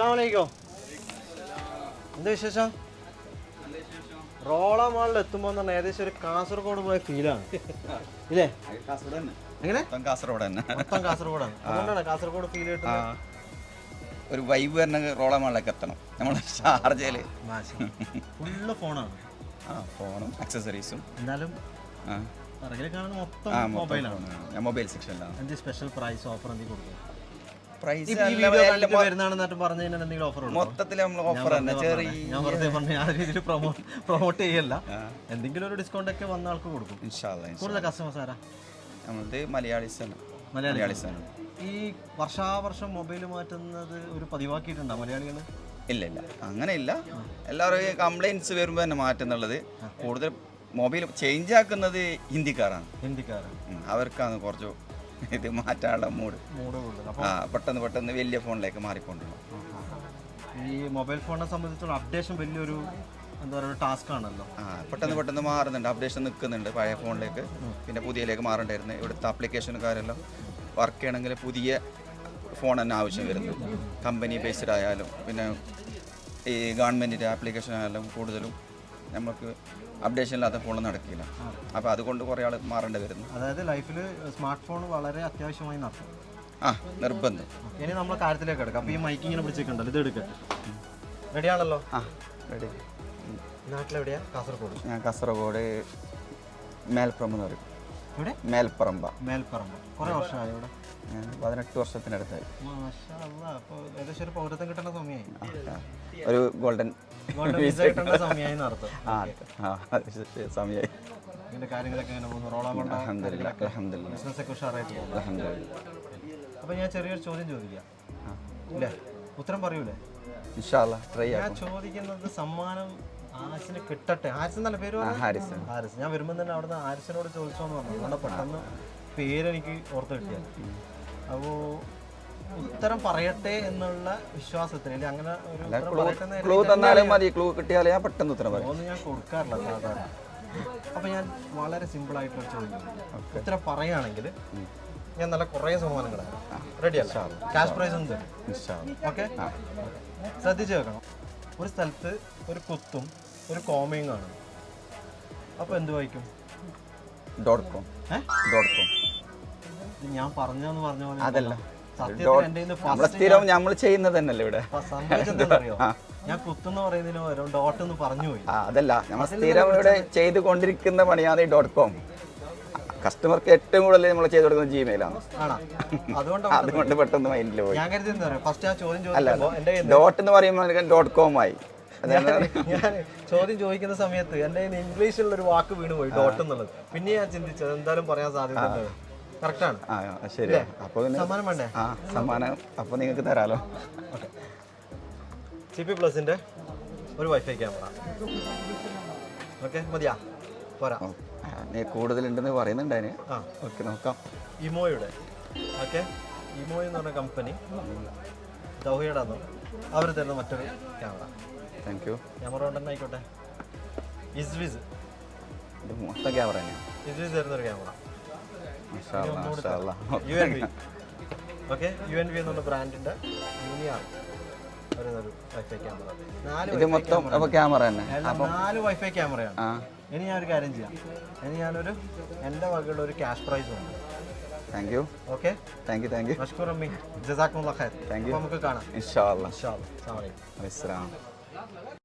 അസ്സലാമലൈക്കും. എന്താ വിശേഷം? റോള മാളിൽ എത്തുമ്പോൾ തന്നെ ഏകദേശം ഒരു കാസർഗോഡ് പോയ ഫീലാണ് ഇല്ലേ? എങ്ങനെ കാസർഗോഡ് തന്നെ മൊത്തം കാസർഗോഡാണ്. അതുകൊണ്ടാണ് കാസർഗോഡ് ഫീൽ കിട്ടുന്നത്. ഒരു വൈബ് തന്നെ റോള മാളിലേക്ക് എത്തണം. നമ്മുടെ ഷാർജയില് ഫുള്ള് ഫോണാണ്. ഫോണും അക്സസറീസും. എന്നാലും കാണുന്ന മൊത്തം മൊബൈലാണ്. ഞാൻ മൊബൈൽ സെക്ഷനിലാണ്. എന്ത് സ്പെഷ്യൽ പ്രൈസ് ഓഫർ എന്തെങ്കിലും കൊടുക്കും? മൊത്തത്തിൽ നമ്മൾ ഓഫർ തന്നെ. ഞാൻ വെറുതെ പറഞ്ഞ ആ രീതിയിൽ പ്രൊമോട്ട് ചെയ്യല്ല. എന്തെങ്കിലും ഒരു ഡിസ്കൗണ്ട് ഒക്കെ വന്ന ആൾക്ക് കൊടുക്കും. കൂടുതൽ കസ്റ്റമേഴ്സ് ആരാ? നമ്മളത് മലയാളീസാണ്. ഈ വർഷാവർഷം മൊബൈൽ മാറ്റുന്നത് ഒരു പതിവാക്കിയിട്ടുണ്ടോ മലയാളികൾ? ഇല്ല അങ്ങനെയില്ല. എല്ലാവരും കംപ്ലൈൻറ്റ്സ് വരുമ്പോൾ തന്നെ മാറ്റുന്നുള്ളത്. കൂടുതൽ മൊബൈൽ ചേഞ്ച് ആക്കുന്നത് ഹിന്ദിക്കാരാണ്. അവർക്കാണ് കുറച്ച് ഇത് മാറ്റാനുള്ള മൂഡ്. പെട്ടെന്ന് വലിയ ഫോണിലേക്ക് മാറിക്കൊണ്ടിരുന്നു. ഈ മൊബൈൽ ഫോണിനെ സംബന്ധിച്ചുള്ള അപ്ഡേഷൻ വലിയൊരു എന്താ പറയുക ടാസ്ക് ആണല്ലോ. പെട്ടെന്ന് മാറുന്നുണ്ട്. അപ്ഡേഷൻ നിൽക്കുന്നുണ്ട് പഴയ ഫോണിലേക്ക്. പിന്നെ പുതിയതിലേക്ക് മാറേണ്ടായിരുന്നു. ഇവിടുത്തെ ആപ്ലിക്കേഷനുകാരെല്ലാം വർക്ക് ചെയ്യണമെങ്കിൽ പുതിയ ഫോൺ തന്നെ ആവശ്യം വരുന്നത്. കമ്പനി ബേസ്ഡ് ആയാലും പിന്നെ ഈ ഗവൺമെൻറ്റിൻ്റെ ആപ്ലിക്കേഷൻ ആയാലും കൂടുതലും നമുക്ക് അപ്ഡേഷൻ ഇല്ലാത്ത ഫോൺ നടക്കില്ല. അപ്പോൾ അതുകൊണ്ട് കുറേ ആൾ മാറേണ്ടി വരുന്നു. അതായത് ലൈഫിൽ സ്മാർട്ട് ഫോൺ വളരെ അത്യാവശ്യമായി നടക്കും. നിർബന്ധം. ഇനി നമ്മളെ കാര്യത്തിലേക്ക് എടുക്കാം. അപ്പോൾ ഈ മൈക്ക് ഇങ്ങനെ പിടിച്ചിട്ടുണ്ടല്ലോ, ഇത് എടുക്കട്ടെ. റെഡിയാണല്ലോ? റെഡി. നാട്ടിലെവിടെയാ? കാസർഗോഡ്. ഞാൻ കാസർഗോഡ് മേൽപ്പറമ്പ് എന്ന് പറയും. ഇവിടെ മേൽപ്പറമ്പ്. കുറേ വർഷമായി ഇവിടെ? 18 വർഷത്തിനടുത്തായി. അപ്പോൾ ഏകദേശം ഒരു പൗരത്വം കിട്ടേണ്ട സമയമായി. ഒരു ഗോൾഡൻ വിസ കിട്ടേണ്ട സമയമായി നടത്തും. സമയമായി. ഇതിൻ്റെ കാര്യങ്ങളൊക്കെ എങ്ങനെ പോകുന്നു? റോള ബിസിനസ്സൊക്കെ ഉഷാറായിട്ട് പോകുന്നു. അപ്പോൾ ഞാൻ ചെറിയൊരു ചോദ്യം ചോദിക്കാം. ഇല്ലേ, ഉത്തരം പറയൂലേ? ഞാൻ ചോദിക്കുന്നത് സമ്മാനം ആരിസിന് കിട്ടട്ടെ. ആരിസ് എന്നല്ല പേര്? ഹാരിസ്. ഞാൻ വരുമ്പോൾ തന്നെ അവിടെ നിന്ന് ആരിസിനോട് ചോദിച്ചോന്ന് പറഞ്ഞു. അതുകൊണ്ട് പെട്ടെന്ന് പേരെനിക്ക് ഓർത്ത് കിട്ടിയത്. അപ്പോൾ ഉത്തരം പറയട്ടെ എന്നുള്ള വിശ്വാസത്തിൽ അങ്ങനെ ഒരു ഒന്നും ഞാൻ കൊടുക്കാറില്ല സാധാരണ. അപ്പോൾ ഞാൻ വളരെ സിമ്പിളായിട്ടുള്ള ചോദ്യം ഉത്തരം പറയുകയാണെങ്കിൽ ഞാൻ നല്ല കുറേ സമ്മാനങ്ങളാണ്. റെഡിയല്ല? ക്യാഷ് പ്രൈസ് ഒന്നും തരും. ഓക്കെ, ശ്രദ്ധിച്ച് വെക്കണം. ഒരു സ്ഥലത്ത് ഒരു കുത്തും ഒരു കോമയും കാണും. അപ്പോൾ എന്ത് വായിക്കും? ഞാൻ പറഞ്ഞെന്ന് പറഞ്ഞ പോലെ അതല്ല. നമ്മൾ ചെയ്യുന്നത് തന്നെയല്ലേ ഇവിടെ. സംഭവിച്ചെന്തറിയോ? ഞാൻ കുത്തെന്ന് പറയുന്നതിന് പകരം ഡോട്ട് എന്ന് പറഞ്ഞു പോയി. അതല്ല, നമ്മൾ സ്ഥിരം ഇവിടെ ചെയ്തുകൊണ്ടിരിക്കുന്ന പണിയാണ് ഈ .com. കസ്റ്റമർക്ക് ഏറ്റവും കൂടുതൽ നമ്മൾ ചെയ്തു കൊടുക്കുന്നത് ജിമെയിലാണ്. അതുകൊണ്ട് പെട്ടെന്ന് മൈൻഡിൽ പോയി. ഞാൻ കരുതി എന്താ പറയുക, ഫസ്റ്റ് ആ ചോദ്യം ചോദിക്കുമ്പോൾ ഡോട്ട് എന്ന് പറയുമ്പോൾ .com ആയി. ഞാൻ ചോദ്യം ചോദിക്കുന്ന സമയത്ത് എൻ്റെ ഇംഗ്ലീഷിലുള്ള ഒരു വാക്ക് വീണ് പോയി, ഡോട്ട് എന്നുള്ളത്. പിന്നെ ഞാൻ ചിന്തിച്ചത് എന്തായാലും പറയാൻ സാധ്യത കറക്റ്റാണ്. ശരി. അപ്പോൾ സമ്മാനം വേണ്ടേ? സമ്മാനം അപ്പോൾ നിങ്ങൾക്ക് തരാലോ. ഓക്കെ, CP Plusന്റെ ഒരു വൈഫൈ ക്യാമറ. ഓക്കെ, മതിയാ? പോരാ, നീ കൂടുതലുണ്ടെന്ന് പറയുന്നുണ്ടായിന്. ഓക്കെ, നോക്കാം. ഇമോയുടെ ഓക്കെ, ഇമോ എന്ന് പറഞ്ഞ കമ്പനി ദൗഹയുടെ അവർ തരുന്ന മറ്റൊരു ക്യാമറ. Thank you. ക്യാമറ കൊണ്ട് തന്നെ ആയിക്കോട്ടെ. ഇസ്വിസ് മൊത്തം ക്യാമറ തന്നെയാണ്. ഇസ്വിസ് തരുന്നൊരു ക്യാമറ. UNV. ഓക്കെ, UNV എന്നുള്ള ബ്രാൻഡിൻ്റെ യൂണിയാണ് വരുന്നൊരു വൈഫൈ ക്യാമറ. 4 ക്യാമറ തന്നെ. 4 വൈഫൈ ക്യാമറയാണ്. ഇനി ഞാനൊരു കാര്യം ചെയ്യാം. ഇനി ഞാനൊരു എൻ്റെ വകയുള്ള ഒരു ക്യാഷ് പ്രൈസ് ഉണ്ട്. Thank you. Okay, thank you. Mashkoor അമ്മി, ജസാക്കുമുല്ലാഹ് ഖൈർ. Thank you. നമുക്ക് കാണാം ഇൻഷാ അല്ലാഹ്. അസ്സലാമു അലൈക്കും.